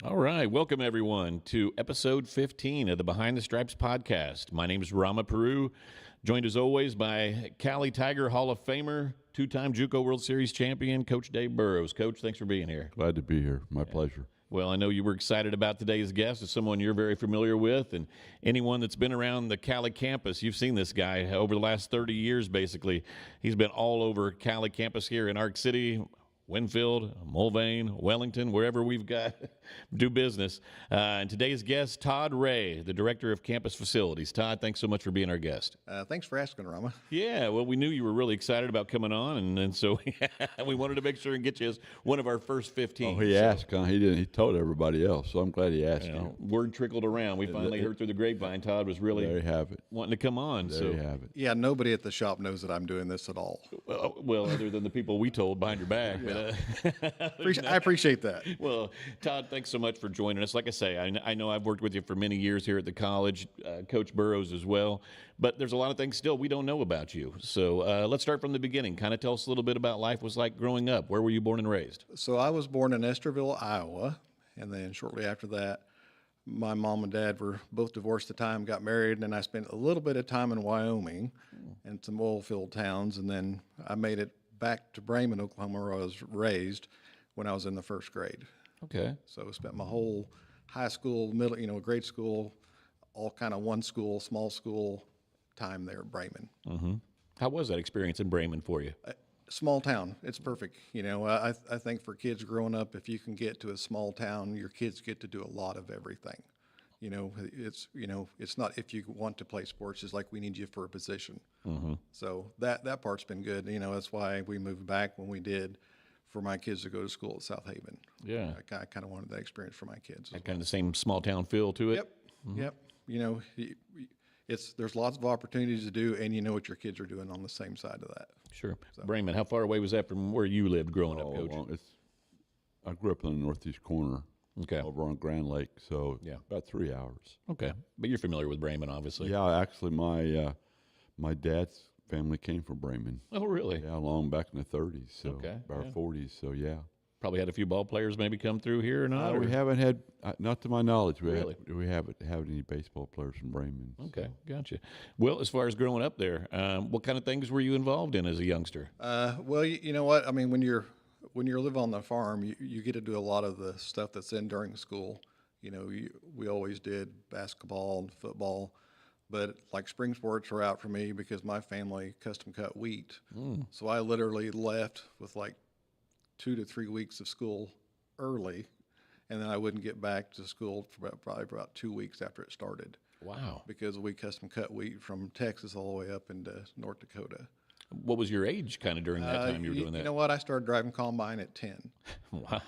All right. Welcome, everyone, to episode 15 of the Behind the Stripes podcast. My name is Rama, Peroo, joined as always by Cowley Tiger Hall of Famer, two-time JUCO World Series champion, Coach Dave Burroughs. Coach, thanks for being here. Glad to be here. My pleasure. Well, I know you were excited about today's guest. It's someone you're very familiar with, and anyone that's been around the Cowley campus, you've seen this guy over the last 30 years, basically. He's been all over Cowley campus here in Ark City, Winfield, Mulvane, Wellington, wherever we've got do business. And today's guest, Todd Ray, the Director of Campus Facilities. Todd, thanks so much for being our guest. Thanks for asking, Rama. Yeah, well, we knew you were really excited about coming on, and so we wanted to make sure and get you as one of our first 15. Oh, he asked, huh? He didn't. He told everybody else, so I'm glad he asked you. Word trickled around. We finally heard through the grapevine Todd was really There you have it. wanting to come on. There you have it. Yeah, nobody at the shop knows that I'm doing this at all. Well, other than the people we told behind your back. Yeah. But, I appreciate that. Well, Todd, thanks so much for joining us. Like I say, I know I've worked with you for many years here at the college, Coach Burroughs as well, but there's a lot of things still we don't know about you. So let's start from the beginning. Kind of tell us a little bit about life was like growing up. Where were you born and raised? So I was born in Esterville, Iowa, and then shortly after that, my mom and dad were both divorced at the time, got married, and I spent a little bit of time in Wyoming and some oil field towns, and then I made it back to Bremen, Oklahoma, where I was raised when I was in the first grade. Okay. So I spent my whole high school, middle, grade school, all kind of one school, small school time there at Bremen. Mm-hmm. How was that experience in Bremen for you? Small town, it's perfect. I think for kids growing up, if you can get to a small town, your kids get to do a lot of everything. It's not if you want to play sports, it's like we need you for a position. Mm-hmm. So that part's been good. That's why we moved back when we did, for my kids to go to school at South Haven. Yeah. I kind of wanted that experience for my kids. Had kind of the same small town feel to it? Yep. Mm-hmm. Yep. There's lots of opportunities to do, and you know what your kids are doing on the same side of that. Sure. So. Bremen, how far away was that from where you lived growing up, Coach? Well, I grew up in the northeast corner. Okay. Over on Grand Lake, so yeah, about 3 hours. Okay, but you're familiar with Bremen, obviously. Yeah, actually, my dad's family came from Bremen. Oh, really? Yeah, long back in the 30s, so okay, our 40s. So yeah, probably had a few ball players maybe come through here or not. We haven't had, not to my knowledge, we haven't had any baseball players from Bremen. Okay, gotcha. Well, as far as growing up there, what kind of things were you involved in as a youngster? Well, you know what? I mean, when you live on the farm, you get to do a lot of the stuff that's in during school. We always did basketball and football, but like spring sports were out for me because my family custom cut wheat. So I literally left with like 2 to 3 weeks of school early, and then I wouldn't get back to school for probably about 2 weeks after it started. Wow. Because we custom cut wheat from Texas all the way up into North Dakota. What was your age kind of during that time you were doing that? You know what? I started driving combine at 10. Wow.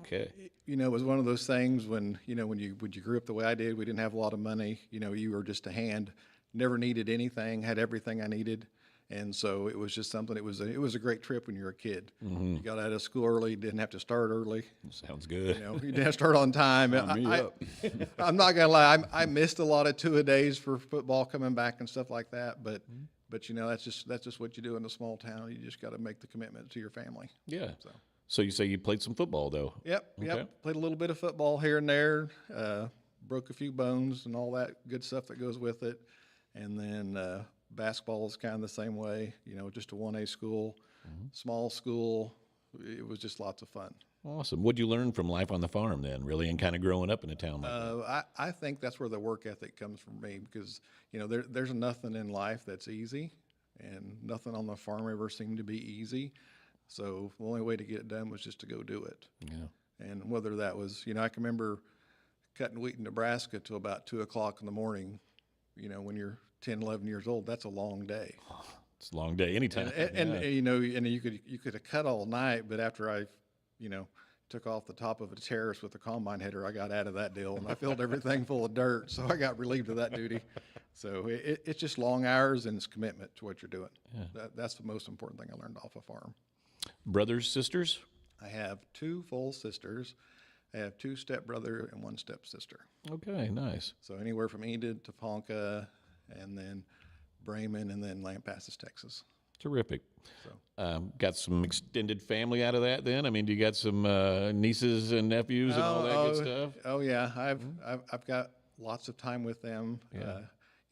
Okay. It was one of those things when you grew up the way I did, we didn't have a lot of money. You were just a hand, never needed anything, had everything I needed. And so it was just something, it was a great trip when you were a kid. Mm-hmm. You got out of school early, didn't have to start early. Sounds good. You didn't have to start on time. I'm not going to lie, I missed a lot of two-a-days for football coming back and stuff like that, but that's just what you do in a small town. You just got to make the commitment to your family. Yeah. So you say you played some football though? Yep. Okay. Yep. Played a little bit of football here and there. Broke a few bones and all that good stuff that goes with it. And then basketball is kind of the same way. Just a 1A school, small school. It was just lots of fun. Awesome. What'd you learn from life on the farm then, really, and kind of growing up in a town like that? I think that's where the work ethic comes from me because, there's nothing in life that's easy, and nothing on the farm ever seemed to be easy. So the only way to get it done was just to go do it. Yeah. And whether that was, I can remember cutting wheat in Nebraska till about 2 o'clock in the morning. When you're 10, 11 years old, that's a long day. It's a long day anytime. And you could have cut all night, but after I took off the top of a terrace with a combine header, I got out of that deal, and I filled everything full of dirt, so I got relieved of that duty. So it's just long hours and it's commitment to what you're doing. Yeah. That's the most important thing I learned off a farm. Brothers, sisters? I have 2 full sisters. I have 2 stepbrother and 1 stepsister. Okay, nice. So anywhere from Enid to Ponca, and then Bremen, and then Lampasas, Texas. Terrific. So. Got some extended family out of that then? I mean, do you got some nieces and nephews and all that good stuff? Oh yeah, I've got lots of time with them. Yeah.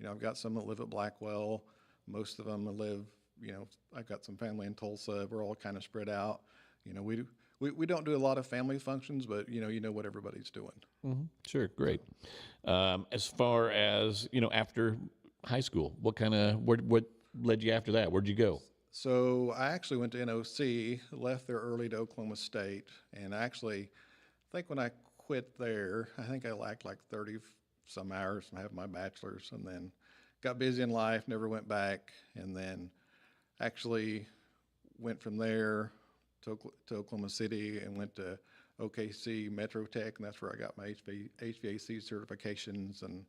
I've got some that live at Blackwell. Most of them live. I've got some family in Tulsa. We're all kind of spread out. We don't do a lot of family functions, but you know what everybody's doing. Mm-hmm. Sure, great. As far as after high school, what led you after that? Where'd you go? So I actually went to NOC, left there early to Oklahoma State, and actually, I think when I quit there, I think I lacked like 30 some hours and have my bachelor's, and then got busy in life, never went back, and then actually went from there to Oklahoma City and went to OKC Metro Tech, and that's where I got my HVAC certifications and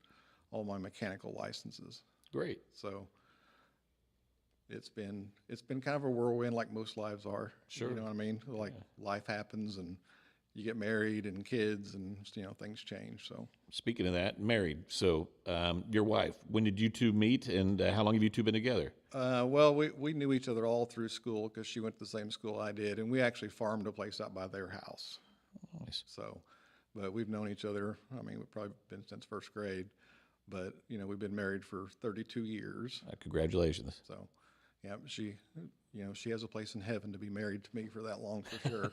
all my mechanical licenses. Great. So it's been kind of a whirlwind, like most lives are. Sure. You know what I mean? Like life happens, and you get married and kids, and things change. So speaking of that, married. So your wife, when did you two meet, and how long have you two been together? Well, we knew each other all through school because she went to the same school I did, and we actually farmed a place out by their house. Nice. So, but we've known each other. I mean, we've probably been since first grade, but we've been married for 32 years. Congratulations. So, yeah, she has a place in heaven to be married to me for that long, for sure.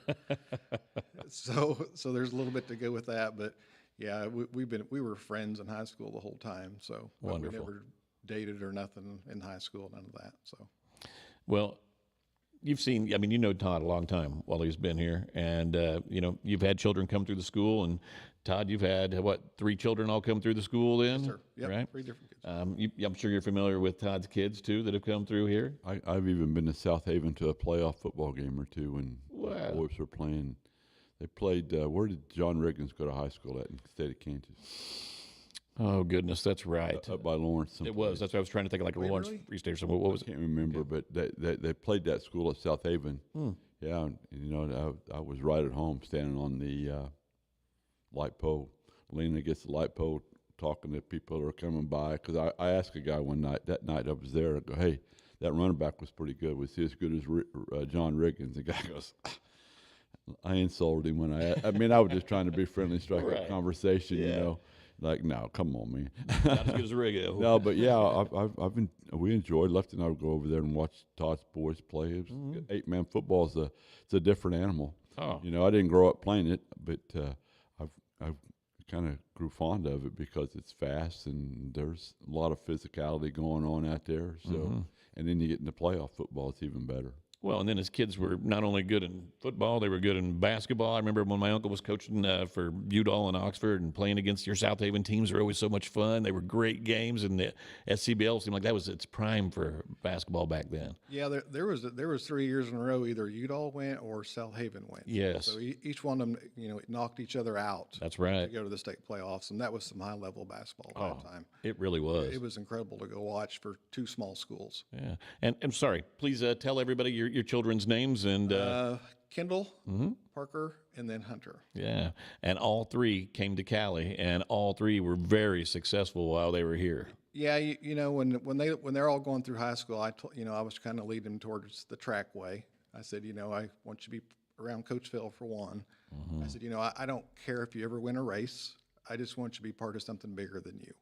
So there's a little bit to go with that, but yeah, we were friends in high school the whole time. So wonderful. We never dated or nothing in high school, none of that. So, well, you've seen, I mean, Todd a long time while he's been here, and you've had children come through the school, and Todd, you've had 3 children all come through the school then? yes, sir. Yep, right? 3 different kids. I'm sure you're familiar with Todd's kids too that have come through here. I've even been to South Haven to a playoff football game or two when Wow. boys were playing. They played, where did John Riggins go to high school at in the state of Kansas? Oh, goodness, that's right. Up by Lawrence. It was. That's what I was trying to think of, like a Lawrence really? Free State or something. What was I can't remember, but they played that school at South Haven. Yeah, and, I was right at home standing on the light pole, leaning against the light pole, talking to people that are coming by. Because I asked a guy that night I was there, I go, hey, that running back was pretty good. Was he as good as John Riggins? The guy goes, I insulted him when I mean, I was just trying to be friendly, strike up conversation, Like, no, come on, man. not as good as Rigo. No, but yeah, we enjoyed. Lefty and I would go over there and watch Todd's boys play. It was 8-man football it's a different animal. Oh. I didn't grow up playing it, but I've kind of grew fond of it because it's fast and there's a lot of physicality going on out there. So, and then you get into playoff football, it's even better. Well, and then his kids were not only good in football, they were good in basketball. I remember when my uncle was coaching for Udall and Oxford and playing against your South Haven teams were always so much fun. They were great games, and the SCBL seemed like that was its prime for basketball back then. Yeah, there was 3 years in a row either Udall went or South Haven went. Yes. So each one of them, knocked each other out. That's right. To go to the state playoffs, and that was some high level basketball at that time. It really was. It was incredible to go watch for 2 small schools. Yeah. And I'm sorry, please tell everybody your children's names and Kendall, Parker, and then Hunter. yeah, and all 3 came to Cowley, and all 3 were very successful while they were here. Yeah, when they're all going through high school, I was kind of leading them towards the track way. I said, I want you to be around Coach Phil for one. I said, I don't care if you ever win a race. I just want you to be part of something bigger than you.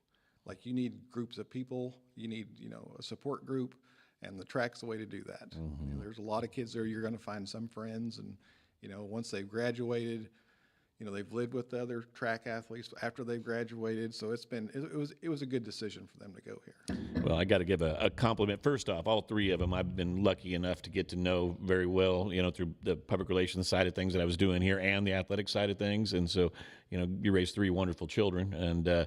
Like you need groups of people, you need a support group. And the track's the way to do that. There's a lot of kids there. You're going to find some friends, and once they've graduated, they've lived with the other track athletes after they've graduated. So it was a good decision for them to go here. Well, I got to give a compliment. First off, all 3 of them I've been lucky enough to get to know very well, through the public relations side of things that I was doing here and the athletic side of things. And so, you raised 3 wonderful children, and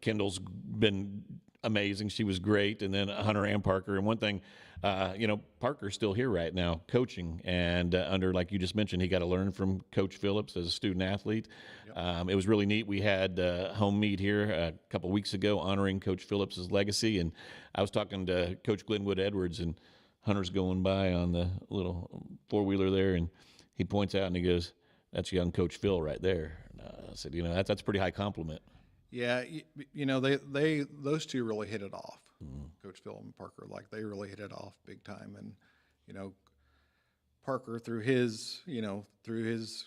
Kendall's been amazing. She was great. And then Hunter and Parker. And one thing, Parker's still here right now coaching. And under, like you just mentioned, he got to learn from Coach Phillips as a student athlete. Yep. It was really neat. We had home meet here a couple weeks ago honoring Coach Phillips' legacy. And I was talking to Coach Glenwood Edwards, and Hunter's going by on the little 4-wheeler there. And he points out and he goes, "That's young Coach Phil right there." And I said, that's a pretty high compliment. Yeah, those 2 really hit it off. Coach Phil and Parker. Like they really hit it off big time. And, you know, Parker through his things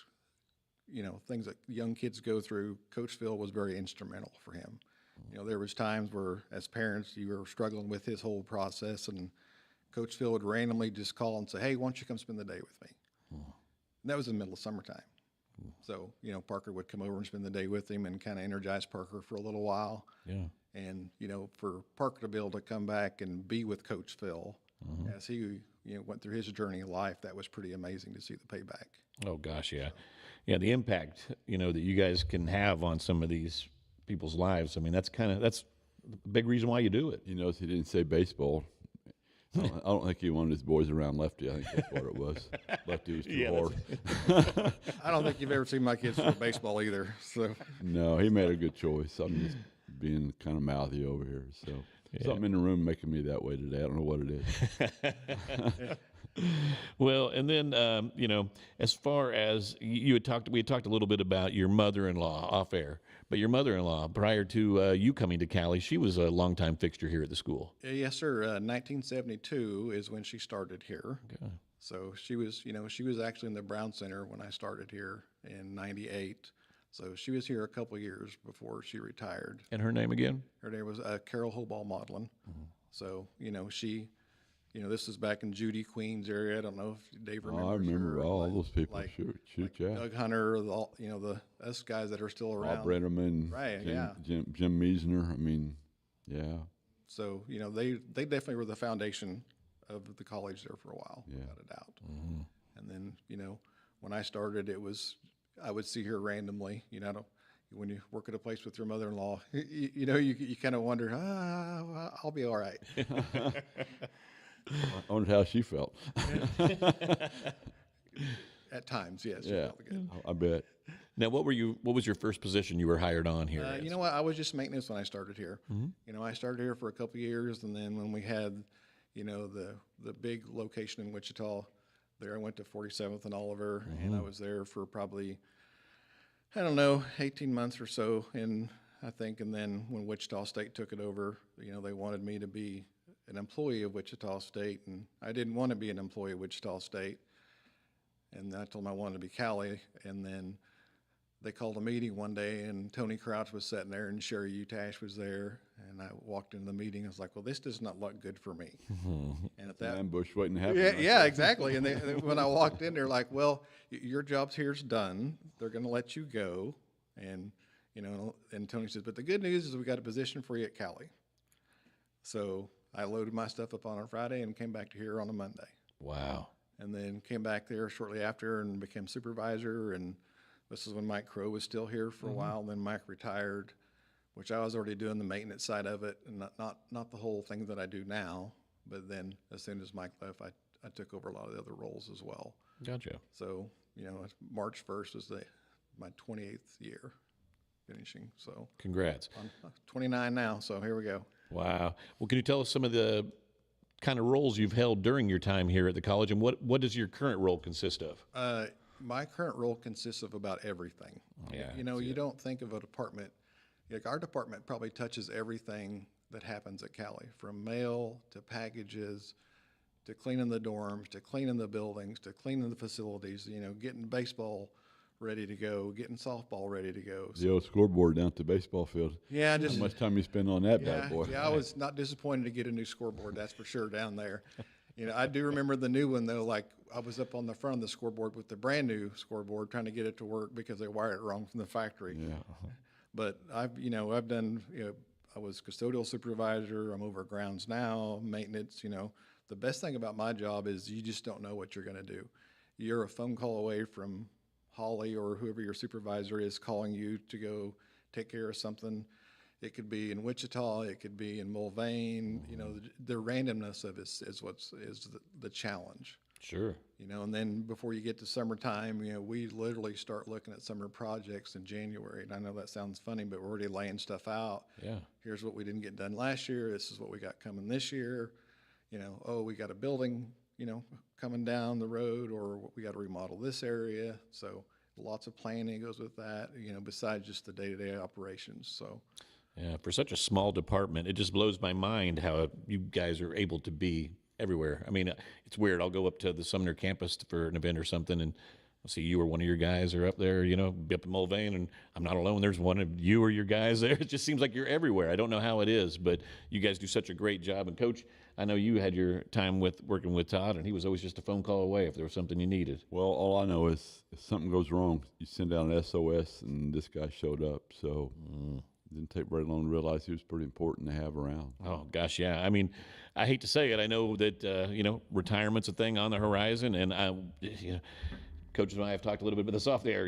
that young kids go through, Coach Phil was very instrumental for him. You know, there was times where as parents you were struggling with his whole process, and Coach Phil would randomly just call and say, "Hey, why don't you come spend the day with me?" And that was in the middle of summertime. So, you know, Parker would come over and spend the day with him and kind of energize Parker for a little while. Yeah. And, you know, for Parker to be able to come back and be with Coach Phil as he, went through his journey of life, that was pretty amazing to see the payback. Oh gosh, yeah, yeah. The impact that you guys can have on some of these people's lives. I mean, that's a big reason why you do it. You notice he didn't say baseball. I don't think he wanted his boys around lefty. I think that's what it was. Lefty was too hard. I don't think you've ever seen my kids throw baseball either. So No, he made a good choice. I'm just being kind of mouthy over here. So something in the room making me that way today. I don't know what it is. Well, and then as far as we had talked a little bit about your mother-in-law off air. But your mother-in-law, prior to you coming to Cowley, she was a longtime fixture here at the school. Yes, sir. 1972 is when she started here. Okay. So she was actually in the Brown Center when I started here in '98. So she was here a couple years before she retired. And her name again? Her name was Carol Hoball Maudlin. So she, this is back in Judy, Queens area. I don't know if Dave remembers. I remember her. all those people. Like, Shoot, yeah. Doug Hunter, us guys that are still around. Bob Brenneman, Right, Jim Meisner. I mean, yeah. So, they definitely were the foundation of the college there for a while, without a doubt. And then, when I started, I would see her randomly. When you work at a place with your mother-in-law, you kind of wonder, I'll be all right. I wondered how she felt. At times, yes. Yeah, I bet. Now, what was your first position you were hired on here? You know what? I was just maintenance when I started here. I started here for a couple of years, and then when we had, the big location in Wichita, there I went to 47th and Oliver, and I was there for probably, 18 months or so, and then when Wichita State took it over, they wanted me to be an employee of Wichita State, and I didn't want to be an employee of Wichita State. And I told them I wanted to be Cowley, and then they called a meeting one day, and Tony Crouch was sitting there, and Sherry Utash was there, and I walked into the meeting. I was like, "Well, this does not look good for me." And at that ambush waiting to happen. yeah, exactly. And when I walked in, they're like, "Well, your job's here's done. They're going to let you go." And and Tony says, "But the good news is we got a position for you at Cowley." So I loaded my stuff up on a Friday and came back to here on a Monday. Wow. And then came back there shortly after and became supervisor. And this is when Mike Crow was still here for a while. Then Mike retired, which I was already doing the maintenance side of it, and not the whole thing that I do now. But then as soon as Mike left, I took over a lot of the other roles as well. Gotcha. So March 1st is my 28th year finishing. So Congrats. I'm 29 now. So here we go. Wow. Well, can you tell us some of the kind of roles you've held during your time here at the college, and what does your current role consist of? My current role consists of about everything. Yeah. You don't think of a department. Like our department probably touches everything that happens at Cowley, from mail to packages to cleaning the dorms to cleaning the buildings to cleaning the facilities. Getting baseball ready to go, getting softball ready to go. The old scoreboard down at the baseball field. Yeah, How much time you spend on that bad boy? Yeah, I was not disappointed to get a new scoreboard, that's for sure, down there. I do remember the new one, though. Like, I was up on the front of the scoreboard with the brand new scoreboard trying to get it to work because they wired it wrong from the factory. Yeah. But I've done, I was custodial supervisor. I'm over grounds now, maintenance. The best thing about my job is you just don't know what you're going to do. You're a phone call away from Holly or whoever your supervisor is calling you to go take care of something. It could be in Wichita, it could be in Mulvane. The randomness of it is the challenge. Sure. And then before you get to summertime, we literally start looking at summer projects in January. And I know that sounds funny, but we're already laying stuff out. Yeah. Here's what we didn't get done last year. This is what we got coming this year. We got a building, coming down the road, or we got to remodel this area. So lots of planning goes with that, besides just the day-to-day operations. So Yeah, for such a small department, it just blows my mind how you guys are able to be everywhere. I mean, it's weird. I'll go up to the Sumner campus for an event or something, and I'll see you or one of your guys are up there, be up in Mulvane, and I'm not alone. There's one of you or your guys there. It just seems like you're everywhere. I don't know how it is, but you guys do such a great job. And, Coach, I know you had your time with working with Todd, and he was always just a phone call away if there was something you needed. Well, all I know is if something goes wrong, you send out an SOS, and this guy showed up. So it didn't take very long to realize he was pretty important to have around. Oh, gosh, yeah. I mean, I hate to say it. I know that, retirement's a thing on the horizon, and Coach and I have talked a little bit about this off the air.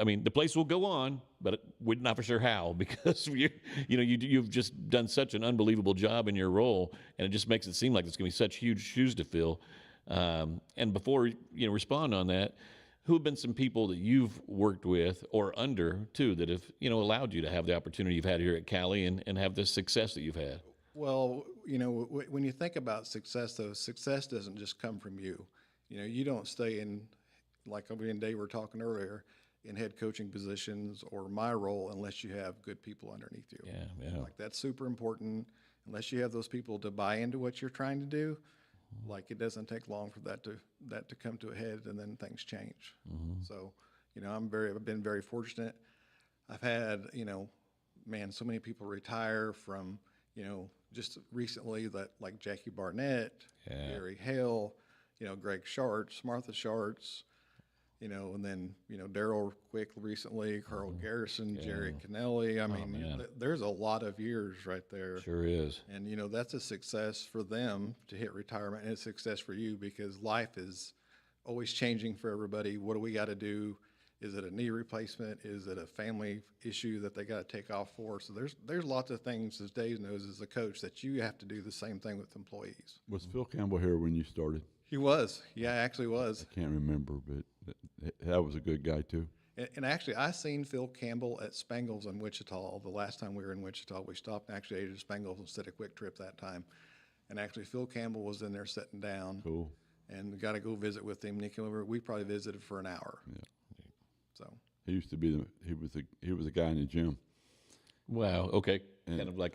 I mean, the place will go on, but we're not for sure how, because you've just done such an unbelievable job in your role, and it just makes it seem like it's going to be such huge shoes to fill. And before respond on that, who have been some people that you've worked with or under too that have allowed you to have the opportunity you've had here at Cowley and have the success that you've had? Well, when you think about success, though, success doesn't just come from you. You don't stay in, like me and Dave were talking earlier, in head coaching positions or my role unless you have good people underneath you. Yeah. Like, that's super important. Unless you have those people to buy into what you're trying to do, like, it doesn't take long for that to come to a head, and then things change. So, I've been very fortunate. I've had, so many people retire from, just recently, that like Jackie Barnett, Gary Hale, Greg Schartz, Martha Schartz, and then, Daryl Quick recently, Carl Garrison, Jerry Kennelly. I mean, there's a lot of years right there. Sure is. And, that's a success for them to hit retirement, and it's a success for you because life is always changing for everybody. What do we got to do? Is it a knee replacement? Is it a family issue that they got to take off for? So there's lots of things, as Dave knows as a coach, that you have to do the same thing with employees. Was Phil Campbell here when you started? He was. Yeah, actually was. I can't remember, but that was a good guy too. And actually, I seen Phil Campbell at Spangles in Wichita. The last time we were in Wichita, we stopped and actually ate at Spangles instead of Quick Trip that time. And actually, Phil Campbell was in there sitting down. Cool. And got to go visit with him. We probably visited for an hour. Yeah. So he used to be he was a guy in the gym. Wow. Okay. And, kind of like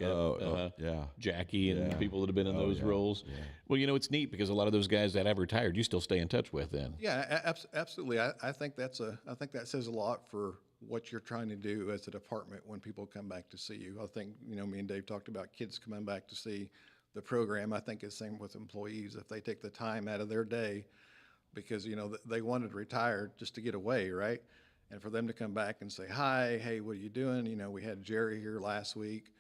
Jackie and people that have been in those roles. Yeah. Well, it's neat because a lot of those guys that have retired, you still stay in touch with then. yeah, absolutely. I think that says a lot for what you're trying to do as a department when people come back to see you. I think, me and Dave talked about kids coming back to see the program. I think it's the same with employees. If they take the time out of their day because, they wanted to retire just to get away, right? And for them to come back and say, hi, hey, what are you doing? We had Jerry here last week.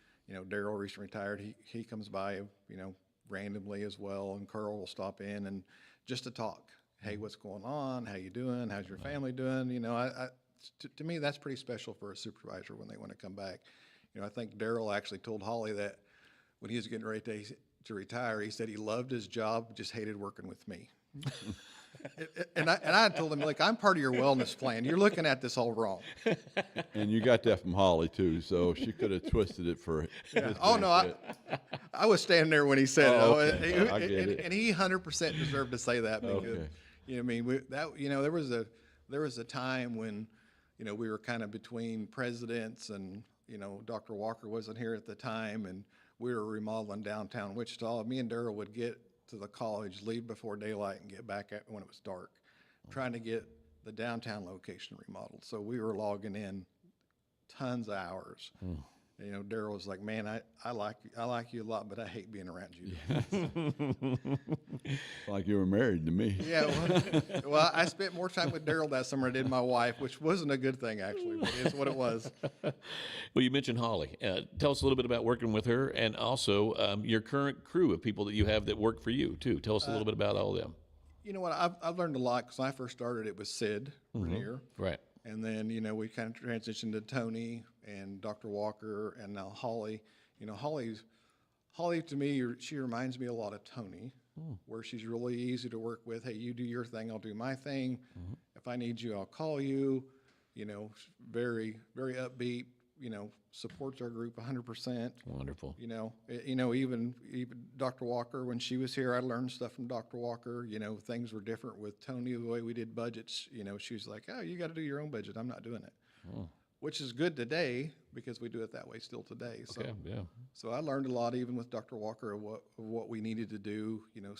Daryl recently retired. He comes by, randomly as well, and Carl will stop in and just to talk. Hey, what's going on? How you doing? How's your family doing? To me, that's pretty special for a supervisor when they want to come back. I think Daryl actually told Holly that when he was getting ready to retire, he said he loved his job, just hated working with me. And I told him, I'm part of your wellness plan. You're looking at this all wrong. And you got that from Holly too, so she could have twisted it for. Yeah. Oh no, I was standing there when he said it. Okay. I get it. And he 100% deserved to say that because there was a time when we were kind of between presidents and Dr. Walker wasn't here at the time, and we were remodeling downtown Wichita. Me and Daryl would get to the college, leave before daylight, and get back when it was dark, trying to get the downtown location remodeled. So we were logging in tons of hours. Daryl was like, man, I like you a lot, but I hate being around you. Like you were married to me. Yeah, well, I spent more time with Daryl that summer than I did my wife, which wasn't a good thing, actually, but it's what it was. Well, you mentioned Holly. Tell us a little bit about working with her and also your current crew of people that you have that work for you, too. Tell us a little bit about all of them. You know what? I've learned a lot because when I first started, it was Sid Rainier. Right. And then, we kind of transitioned to Tony and Dr. Walker and now Holly. Holly to me, she reminds me a lot of Tony, where she's really easy to work with. Hey, you do your thing, I'll do my thing. If I need you, I'll call you. Very, very upbeat, supports our group 100%. Wonderful. Even Dr. Walker, when she was here, I learned stuff from Dr. Walker. Things were different with Tony, the way we did budgets. She was like, oh, you got to do your own budget. I'm not doing it. which is good today because we do it that way still today. So, Okay, yeah. so I learned a lot even with Dr. Walker of what we needed to do. You know,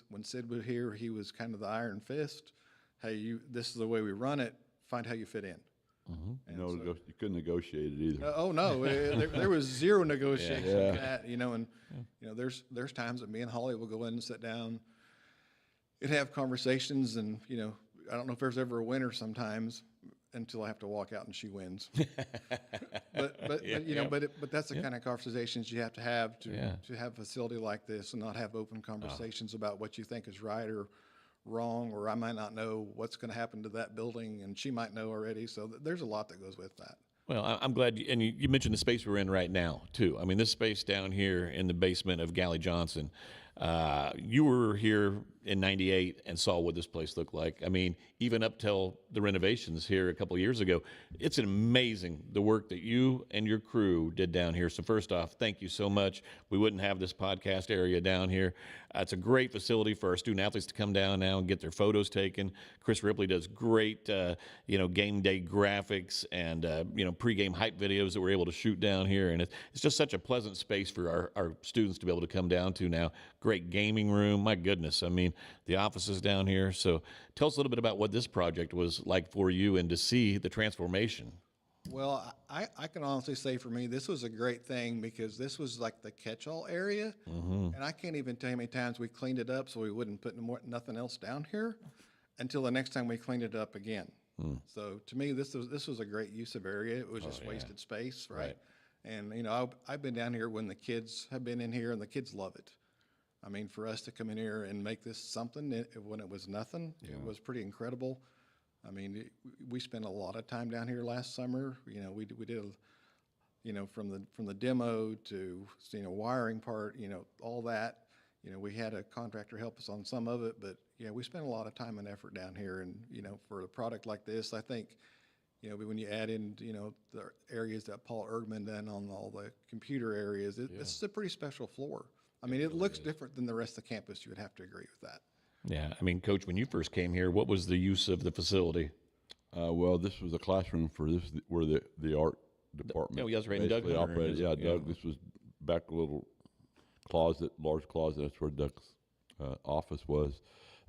when Sid was here, he was kind of the iron fist. Hey, this is the way we run it. Find how you fit in. You know, you couldn't negotiate it either. Oh no, there was zero negotiation Yeah. with that. You know, and you know, there's times that me and Holly will go in and sit down and have conversations, and you know, I don't know if there's ever a winner sometimes until I have to walk out and she wins. but you know, but that's the kind of conversations you have to have to have a facility like this and not have open conversations about what you think is right or wrong, or I might not know what's going to happen to that building and she might know already. So there's a lot that goes with that. Well, I'm glad, and you mentioned the space we're in right now, too. I mean, this space down here in the basement of Galley Johnson, you were here in '98 and saw what this place looked like. I mean, even up till the renovations here a couple of years ago, it's amazing the work that you and your crew did down here. So first off, thank you so much. We wouldn't have this podcast area down here. It's a great facility for our student athletes to come down now and get their photos taken. Kris Ripley does great, game day graphics and, pregame hype videos that we're able to shoot down here. And it's just such a pleasant space for our students to be able to come down to now. Great gaming room. My goodness. I mean, the offices down here. So tell us a little bit about what this project was like for you and to see the transformation. Well, I can honestly say for me, this was a great thing because this was like the catch-all area. And I can't even tell you how many times we cleaned it up so we wouldn't put nothing else down here until the next time we cleaned it up again. So to me, this was a great use of area. It was just wasted space, right? And, you know, I've been down here when the kids have been in here and the kids love it. I mean, for us to come in here and make this something when it was nothing, it was pretty incredible. I mean, we spent a lot of time down here last summer. You know, we did, from the demo to, wiring part, all that. You know, we had a contractor help us on some of it, but yeah, we spent a lot of time and effort down here. And, for a product like this, I think, when you add in, the areas that Paul Erdman done on all the computer areas, this is a pretty special floor. I mean, it looks different than the rest of the campus. You would have to agree with that. Yeah, I mean, Coach, when you first came here, what was the use of the facility? Well, this was a classroom for this, where the art department. Oh, yes, right. Doug basically operated. Yeah, Doug. This was back a little closet, large closet. That's where Doug's office was.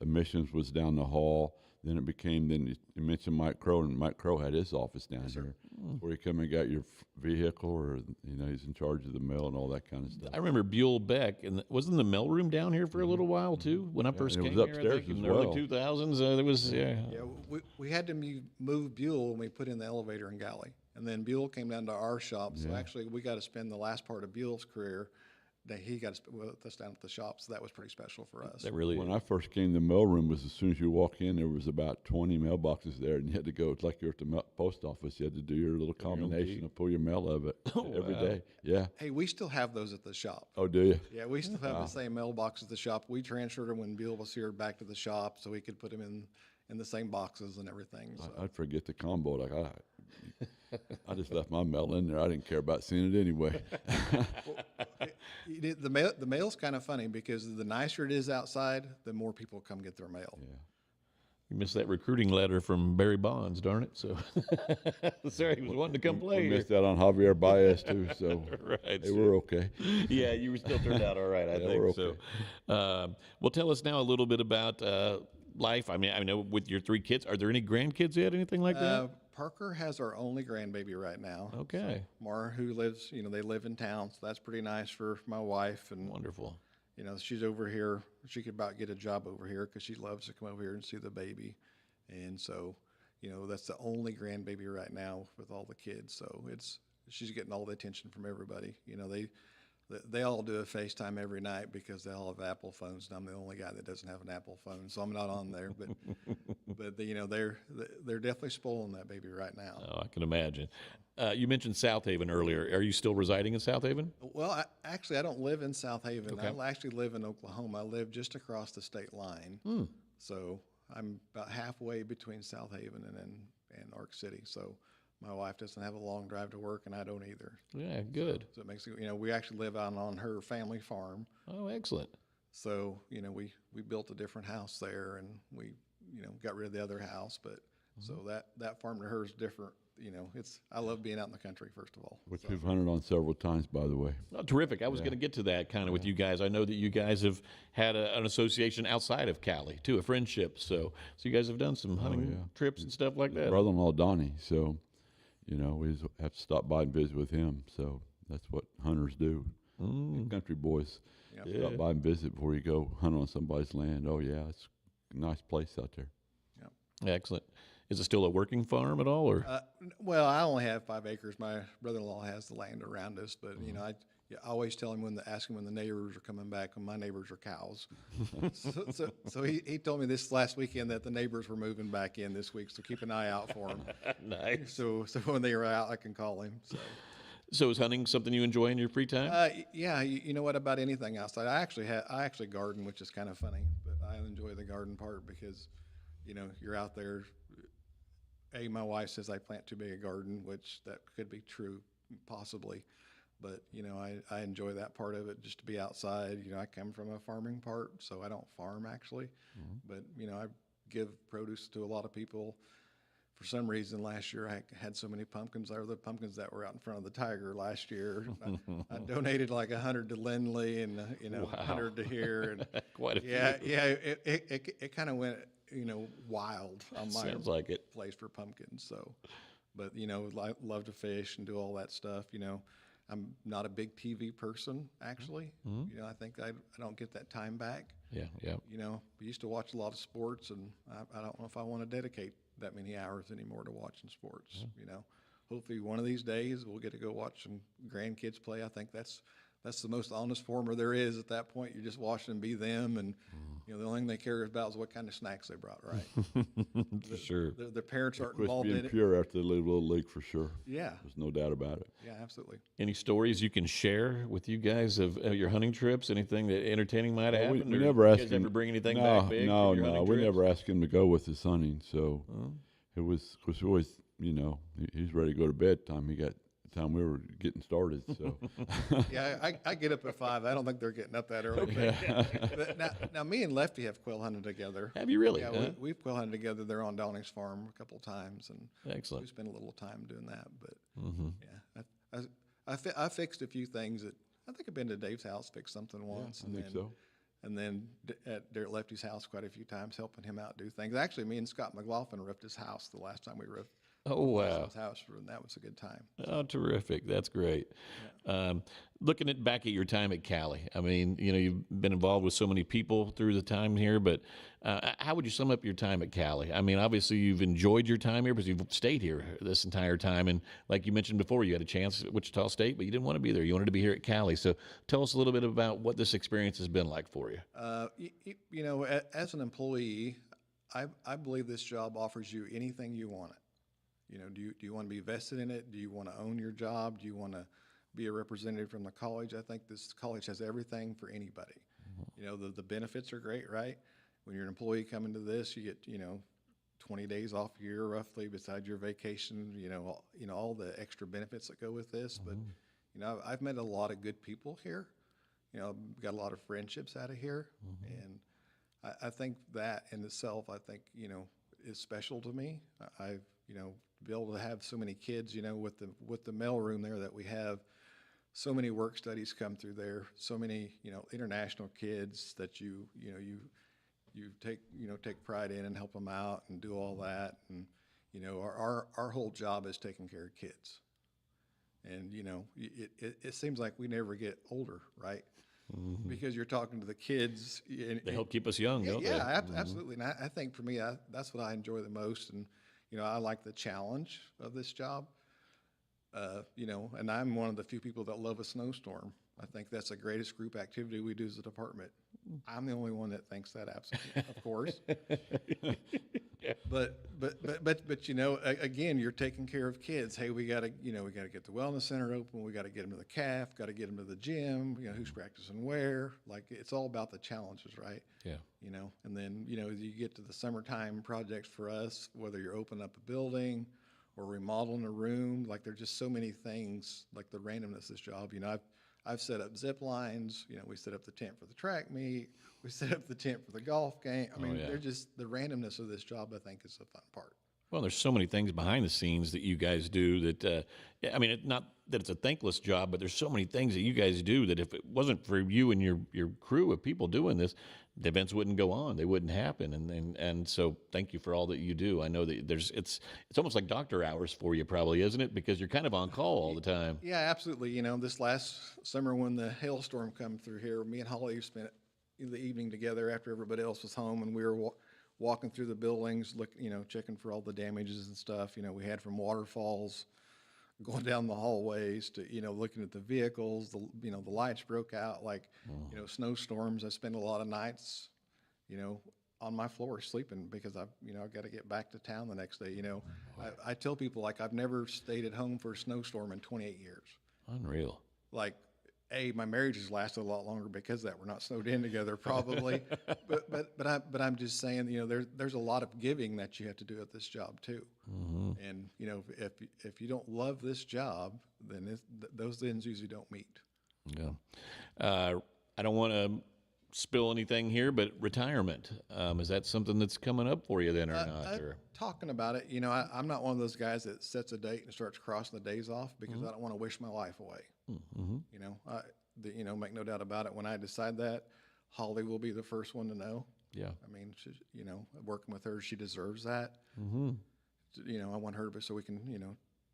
Admissions was down the hall. Then it became. Then you mentioned Mike Crow, and Mike Crow had his office down here, where you come and got your vehicle, or he's in charge of the mail and all that kind of stuff. I remember Buell Beck, and wasn't the mail room down here for a little while too? When I first came was here, upstairs I think in the as early well. 2000s, there was Yeah, we had to move Buell when we put in the elevator in Galley. And then Buell came down to our shop. So actually, we got to spend the last part of Buell's career that he got to spend with us down at the shop. So that was pretty special for us. That really. When I first came, the mail room was, as soon as you walk in, there was about 20 mailboxes there, and you had to go. It's like you're at the post office. You had to do your little combination and pull your mail of it every day. Yeah. Hey, we still have those at the shop. Oh, do you? Yeah, we still have the same mailbox at the shop. We transferred them when Buell was here back to the shop so we could put them in the same boxes and everything. So. I'd forget the combo. Like I just left my mail in there. I didn't care about seeing it anyway. The mail's kind of funny because the nicer it is outside, the more people come get their mail. Yeah. You missed that recruiting letter from Barry Bonds, darn it. So, sorry, he was wanting to come play We here. missed out on Javier Baez too, so Right, they were okay. Yeah, you were still turned out all right, I think. we're So, well, tell us now a little bit about life. I mean, I know with your 3 kids, are there any grandkids yet, anything like that? Parker has our only grandbaby right now. Okay. So Mara, who lives, they live in town, so that's pretty nice for my wife. And Wonderful. she's over here. She could about get a job over here because she loves to come over here and see the baby. And so, that's the only grandbaby right now with all the kids. So she's getting all the attention from everybody. They all do a FaceTime every night because they all have Apple phones, and I'm the only guy that doesn't have an Apple phone, so I'm not on there. But they're definitely spoiling that baby right now. Oh, I can imagine. You mentioned South Haven earlier. Are you still residing in South Haven? Well, I don't live in South Haven. Okay. I actually live in Oklahoma. I live just across the state line. So I'm about halfway between South Haven and Ark City. So my wife doesn't have a long drive to work, and I don't either. Yeah, good. So it makes it, we actually live out on her family farm. Oh, excellent. So, we built a different house there, and we, got rid of the other house. But so that farm to her is different I love being out in the country, first of all. Which we've hunted on several times, by the way. Oh, terrific. I was going to get to that kind of with you guys. I know that you guys have had an association outside of Cowley, too, a friendship. So you guys have done some hunting trips and stuff like that. Brother-in-law Donnie, so, we have to stop by and visit with him. So that's what hunters do. Country boys stop by and visit before you go hunt on somebody's land. Oh, yeah, it's a nice place out there. Excellent. Is it still a working farm at all, or? Well, I only have 5 acres. My brother-in-law has the land around us, but I always tell him ask him when the neighbors are coming back. When my neighbors are cows, so he told me this last weekend that the neighbors were moving back in this week. So keep an eye out for him. Nice. So when they are out, I can call him. So is hunting something you enjoy in your free time? Yeah, you know what, about anything outside. I actually garden, which is kind of funny, but I enjoy the garden part because, you're out there. My wife says I plant too big a garden, which that could be true, possibly. But, I enjoy that part of it, just to be outside. I come from a farming part, so I don't farm actually. But, I give produce to a lot of people. For some reason, last year I had so many pumpkins. There were the pumpkins that were out in front of the Tiger last year. I donated like 100 to Lindley and, 100 to here. And Quite a few. It kind of went, wild on my Sounds like it. place for pumpkins. So, but, I love to fish and do all that stuff. I'm not a big TV person, actually. I think I don't get that time back. Yeah. We used to watch a lot of sports, and I don't know if I want to dedicate that many hours anymore to watching sports. Hopefully one of these days we'll get to go watch some grandkids play. I think that's the most honest former there is at that point. You're just watching them be them, and the only thing they care about is what kind of snacks they brought, right? For sure. The parents aren't Quit involved being in it. pure after they leave Little League for sure. Yeah. There's no doubt about it. Yeah, absolutely. Any stories you can share with you guys of your hunting trips? Anything that entertaining might happen? We or never you asked guys him. ever bring anything No, back big? no, from your no. hunting We trips? never asked him to go with his hunting, so it was always, he's ready to go to bed time. He got the time we were getting started. So Yeah, I get up at 5. I don't think they're getting up that early. But now me and Lefty have quail hunted together. Have you really? Yeah, Huh? we've quail hunted together there on Downing's farm a couple of times, and we Excellent. spent a little time doing that. But yeah, I fixed a few things that I think I've been to Dave's house, fixed something once, I think so. And then at Lefty's house quite a few times, helping him out do things. Actually, me and Scott McLaughlin roofed his house the last time we roofed. Oh, wow. His house, and that was a good time. Oh, terrific. That's great. Looking back at your time at Cowley, I mean, you've been involved with so many people through the time here, but how would you sum up your time at Cowley? I mean, obviously you've enjoyed your time here because you've stayed here this entire time. And like you mentioned before, you had a chance at Wichita State, but you didn't want to be there. You wanted to be here at Cowley. So tell us a little bit about what this experience has been like for you. As an employee, I believe this job offers you anything you want it. Do you want to be vested in it? Do you want to own your job? Do you want to be a representative from the college? I think this college has everything for anybody. The benefits are great, right? When you're an employee coming to this, you get 20 days off a year roughly, besides your vacation. All the extra benefits that go with this. But I've met a lot of good people here. I've got a lot of friendships out of here, and I think that in itself, is special to me. I've to be able to have so many kids, with the mail room there that we have, so many work studies come through there, so many, international kids that you take pride in and help them out and do all that. And, our whole job is taking care of kids. And, it seems like we never get older, right? Because you're talking to the kids. They help keep us young, don't they? Yeah, absolutely. And I think for me, that's what I enjoy the most. And, I like the challenge of this job, and I'm one of the few people that love a snowstorm. I think that's the greatest group activity we do as a department. I'm the only one that thinks that, absolutely, of course. But again, you're taking care of kids. Hey, we got to get the wellness center open. We got to get them to the calf. Got to get them to the gym. Who's practicing where? Like, it's all about the challenges, right? Yeah. And then you get to the summertime projects for us, whether you're opening up a building or remodeling a room. Like, there's just so many things. Like the randomness of this job. I've set up zip lines. We set up the tent for the track meet. We set up the tent for the golf game. I mean, they're just the randomness of this job, I think, is the fun part. Well, there's so many things behind the scenes that you guys do that, I mean, not that it's a thankless job, but there's so many things that you guys do that if it wasn't for you and your crew of people doing this, the events wouldn't go on. They wouldn't happen. And so thank you for all that you do. I know that it's almost like doctor hours for you probably, isn't it? Because you're kind of on call all the time. Yeah, absolutely. You know, this last summer when the hailstorm come through here, me and Holly spent the evening together after everybody else was home, and we were walking through the buildings, checking for all the damages and stuff. You know, we had from waterfalls, going down the hallways to, looking at the vehicles, the lights broke out, snowstorms. I spent a lot of nights, on my floor sleeping because I've got to get back to town the next day. I tell people, I've never stayed at home for a snowstorm in 28 years. Unreal. My marriage has lasted a lot longer because of that. We're not snowed in together, probably. but I'm just saying, there's a lot of giving that you have to do at this job too. Mm-hmm. And if you don't love this job, then those ends usually don't meet. Yeah. I don't want to spill anything here, but retirement, is that something that's coming up for you then or not? Talking about it, I'm not one of those guys that sets a date and starts crossing the days off because I don't want to wish my life away. Mm-hmm. Make no doubt about it. When I decide that, Holly will be the first one to know. Yeah. I mean, working with her, she deserves that. Mm-hmm. I want her to, so we can,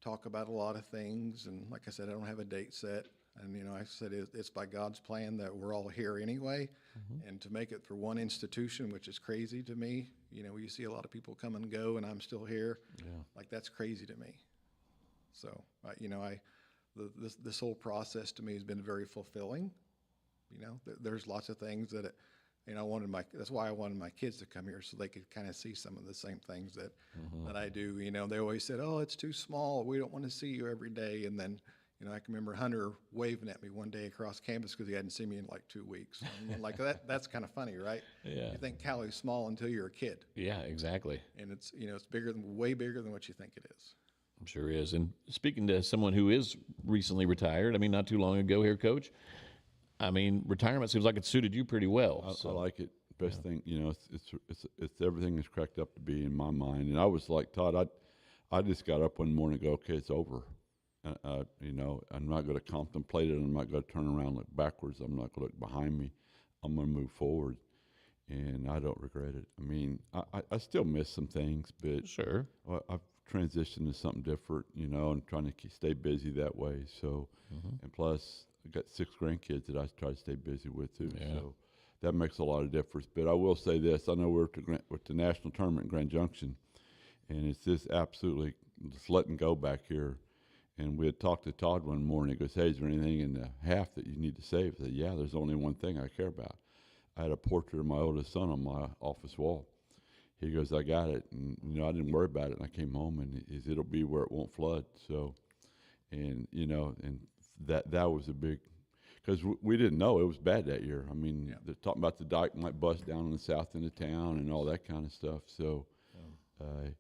talk about a lot of things. And like I said, I don't have a date set. And, I said it's by God's plan that we're all here anyway. Mm-hmm. And to make it for one institution, which is crazy to me, you see a lot of people come and go and I'm still here. Yeah. That's crazy to me. So, this whole process to me has been very fulfilling. There's lots of things that, that's why I wanted my kids to come here so they could kind of see some of the same things that I do. They always said, "Oh, it's too small. We don't want to see you every day." And then, I can remember Hunter waving at me one day across campus because he hadn't seen me in 2 weeks. And that's kind of funny, right? Yeah. You think Cowley's small until you're a kid. Yeah, exactly. And it's, it's way bigger than what you think it is. I'm sure is. And speaking to someone who is recently retired, not too long ago here, Coach, retirement seems like it suited you pretty well. I like it. Best thing, it's everything is cracked up to be in my mind. And I was like, Todd, I just got up one morning and go, okay, it's over. I'm not going to contemplate it. I'm not going to turn around and look backwards. I'm not going to look behind me. I'm going to move forward. And I don't regret it. I still miss some things, but sure, I've transitioned to something different, and trying to stay busy that way. So, and plus, I got 6 grandkids that I try to stay busy with too. Yeah. So that makes a lot of difference. But I will say this: I know we're at the national tournament in Grand Junction, and it's just absolutely just letting go back here. And we had talked to Todd one morning. He goes, "Hey, is there anything in the half that you need to save?" I said, "Yeah, there's only one thing I care about." I had a portrait of my oldest son on my office wall. He goes, "I got it." And, I didn't worry about it. And I came home and it'll be where it won't flood. So, and, and that was a big, because we didn't know it was bad that year. They're talking about the dike might bust down in the south end of town and all that kind of stuff. So, I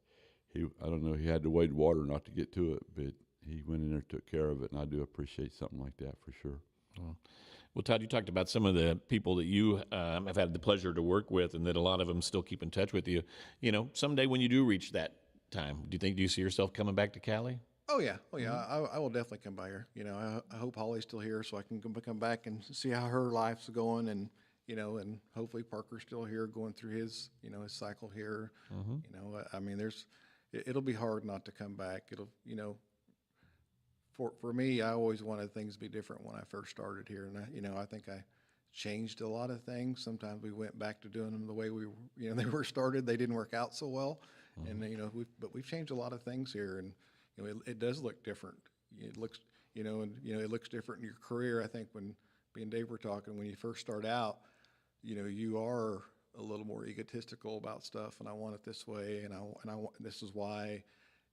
don't know, he had to wade water not to get to it, but he went in there and took care of it. And I do appreciate something like that for sure. Well, Todd, you talked about some of the people that you have had the pleasure to work with and that a lot of them still keep in touch with you. Someday when you do reach that time, do you see yourself coming back to Cowley? Oh, yeah. I will definitely come by here. I hope Holly's still here so I can come back and see how her life's going and, and hopefully Parker's still here going through his, his cycle here. Mm-hmm. It'll be hard not to come back. It'll, For me, I always wanted things to be different when I first started here, and I think I changed a lot of things. Sometimes we went back to doing them the way they were started. They didn't work out so well, and we've changed a lot of things here, and it does look different. It looks, it looks different in your career. I think when me and Dave were talking, when you first start out, you are a little more egotistical about stuff, and I want it this way, and I want this is why.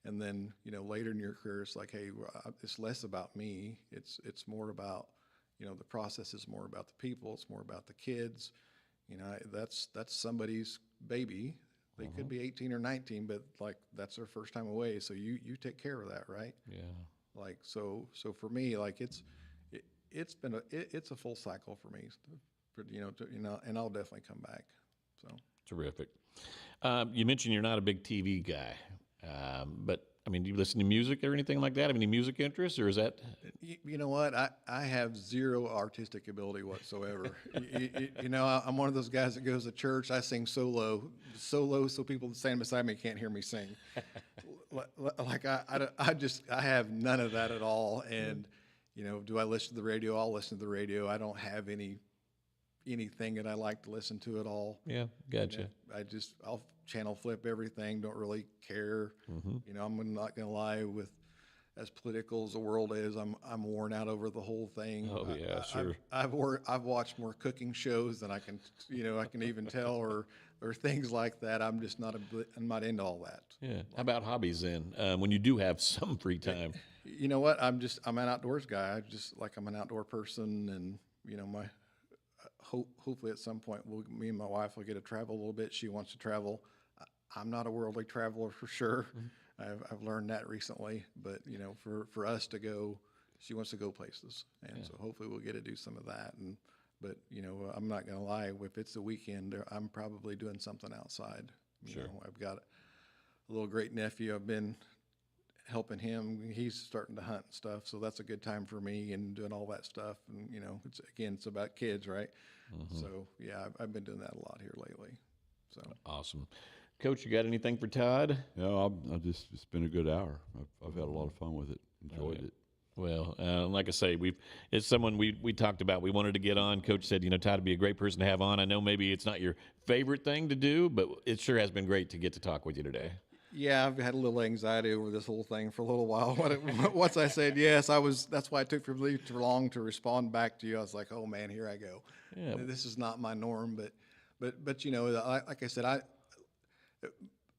And then, later in your career, it's like, hey, it's less about me. It's more about, the process is more about the people. It's more about the kids. That's somebody's baby. They could be 18 or 19, but that's their first time away. So you take care of that, right? Yeah. So for me, it's been it's a full cycle for me, and I'll definitely come back. So terrific. You mentioned you're not a big TV guy. But I mean, do you listen to music or anything like that? Have any music interests, or is that? You know what? I have zero artistic ability whatsoever. I'm one of those guys that goes to church. I sing so low, so people standing beside me can't hear me sing. Like I have none of that at all. And do I listen to the radio? I'll listen to the radio. I don't have anything that I like to listen to at all. Yeah, gotcha. I'll channel flip everything. Don't really care. I'm not going to lie, with as political as the world is, I'm worn out over the whole thing. Oh yeah, sure. I've watched more cooking shows than I can even tell, or things like that. I'm just I'm not into all that. Yeah. How about hobbies then? When you do have some free time. You know what? I'm an outdoors guy. I'm an outdoor person, and hopefully at some point me and my wife will get to travel a little bit. She wants to travel. I'm not a worldly traveler for sure. I've learned that recently, but for us to go, she wants to go places, and so hopefully we'll get to do some of that. But I'm not going to lie, if it's the weekend, I'm probably doing something outside. Sure. I've got a little great nephew. I've been helping him. He's starting to hunt and stuff, so that's a good time for me, and doing all that stuff. And it's about kids, right? So yeah, I've been doing that a lot here lately. So awesome. Coach, you got anything for Todd? No, it's been a good hour. I've had a lot of fun with it. Enjoyed it. Well, like I say, it's someone we talked about. We wanted to get on. Coach said, Todd would be a great person to have on. I know maybe it's not your favorite thing to do, but it sure has been great to get to talk with you today. Yeah, I've had a little anxiety over this whole thing for a little while. Once I said yes, that's why it took me too long to respond back to you. I was like, oh man, here I go. Yeah. This is not my norm, but like I said,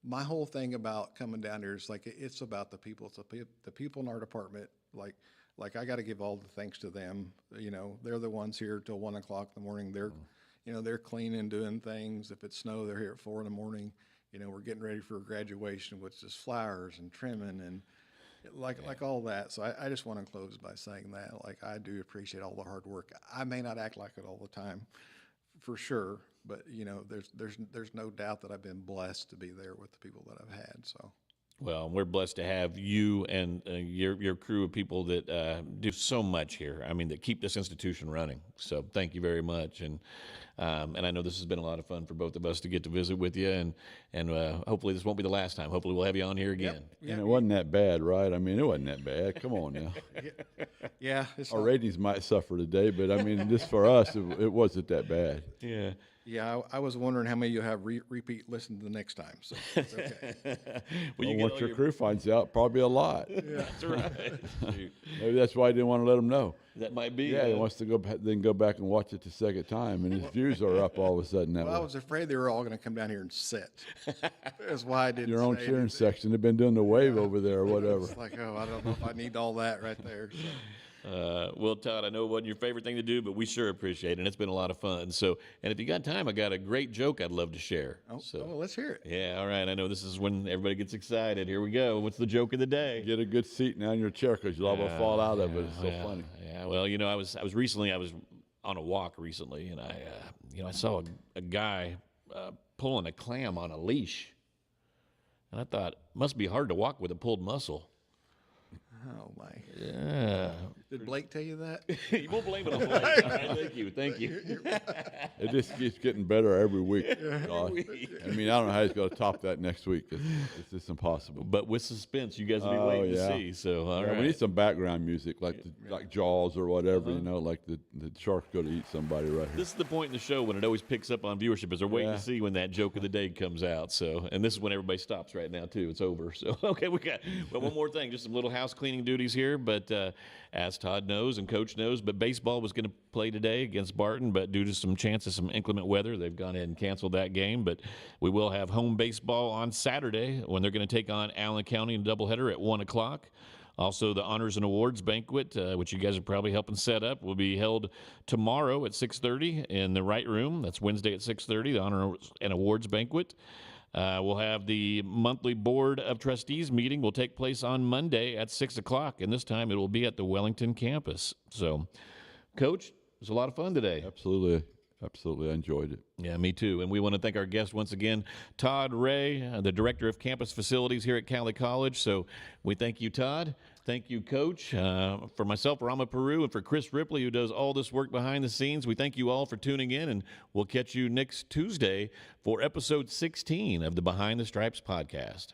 my whole thing about coming down here is it's about the people. It's the people in our department. Like I got to give all the thanks to them. They're the ones here till 1 o'clock in the morning. They're cleaning, doing things. If it's snow, they're here at 4 in the morning. We're getting ready for graduation, which is flowers and trimming and like all that. So I just want to close by saying that I do appreciate all the hard work. I may not act like it all the time, for sure, but there's no doubt that I've been blessed to be there with the people that I've had. So. Well, we're blessed to have you and your crew of people that do so much here. I mean, that keep this institution running. So thank you very much. And I know this has been a lot of fun for both of us to get to visit with you. And hopefully this won't be the last time. Hopefully we'll have you on here again. Yep. And it wasn't that bad, right? I mean, it wasn't that bad. Come on now. Yeah. Our ratings might suffer today, but I mean, just for us, it wasn't that bad. Yeah. Yeah, I was wondering how many you'll have repeat listen the next time. So it's okay. Well, once your crew finds out, probably a lot. Yeah, that's right. Maybe that's why I didn't want to let them know. That might be. Yeah, he wants to go back and watch it the second time, and his views are up all of a sudden. That well, way. I was afraid they were all going to come down here and sit. That's why I didn't. Your own say cheering anything. section. They've been doing the wave over there or whatever. It's like, I don't know if I need all that right there. So. Well, Todd, I know it wasn't your favorite thing to do, but we sure appreciate it, and it's been a lot of fun. So, and if you got time, I got a great joke I'd love to share. Well, let's hear it. Yeah, all right. I know this is when everybody gets excited. Here we go. What's the joke of the day? Get a good seat now in your chair because you'll all fall out of it. It's so funny. Yeah. Well, I was on a walk recently, and I saw a guy pulling a clam on a leash, and I thought must be hard to walk with a pulled muscle. Oh my! Yeah. Did Blake tell you that? You won't blame it on Blake. All right, thank you. It just keeps getting better every week. Gosh. I mean, I don't know how he's going to top that next week. It's just impossible. But with suspense, you guys will be waiting to see. So, all right. We need some background music, like Jaws or whatever. Like the shark's going to eat somebody right here. This is the point in the show when it always picks up on viewership, is they're waiting to see when that joke of the day comes out. So, and this is when everybody stops right now too. It's over. So, okay, we got one more thing, just some little house cleaning duties here. But as Todd knows and Coach knows, but baseball was going to play today against Barton, but due to some chances, some inclement weather, they've gone ahead and canceled that game. But we will have home baseball on Saturday when they're going to take on Allen County in a doubleheader at 1 o'clock. Also, the Honors and Awards Banquet, which you guys are probably helping set up, will be held tomorrow at 6:30 in the Right Room. That's Wednesday at 6:30, the Honors and Awards Banquet. We'll have the monthly Board of Trustees meeting will take place on Monday at 6 o'clock, and this time it will be at the Wellington campus. So, Coach, it was a lot of fun today. Absolutely. Absolutely. I enjoyed it. Yeah, me too. And we want to thank our guest once again, Todd Ray, the Director of Campus Facilities here at Cowley College. So we thank you, Todd. Thank you, Coach. For myself, Rama, Peroo, and for Kris Ripley, who does all this work behind the scenes, we thank you all for tuning in, and we'll catch you next Tuesday for episode 16 of the Behind the Stripes podcast.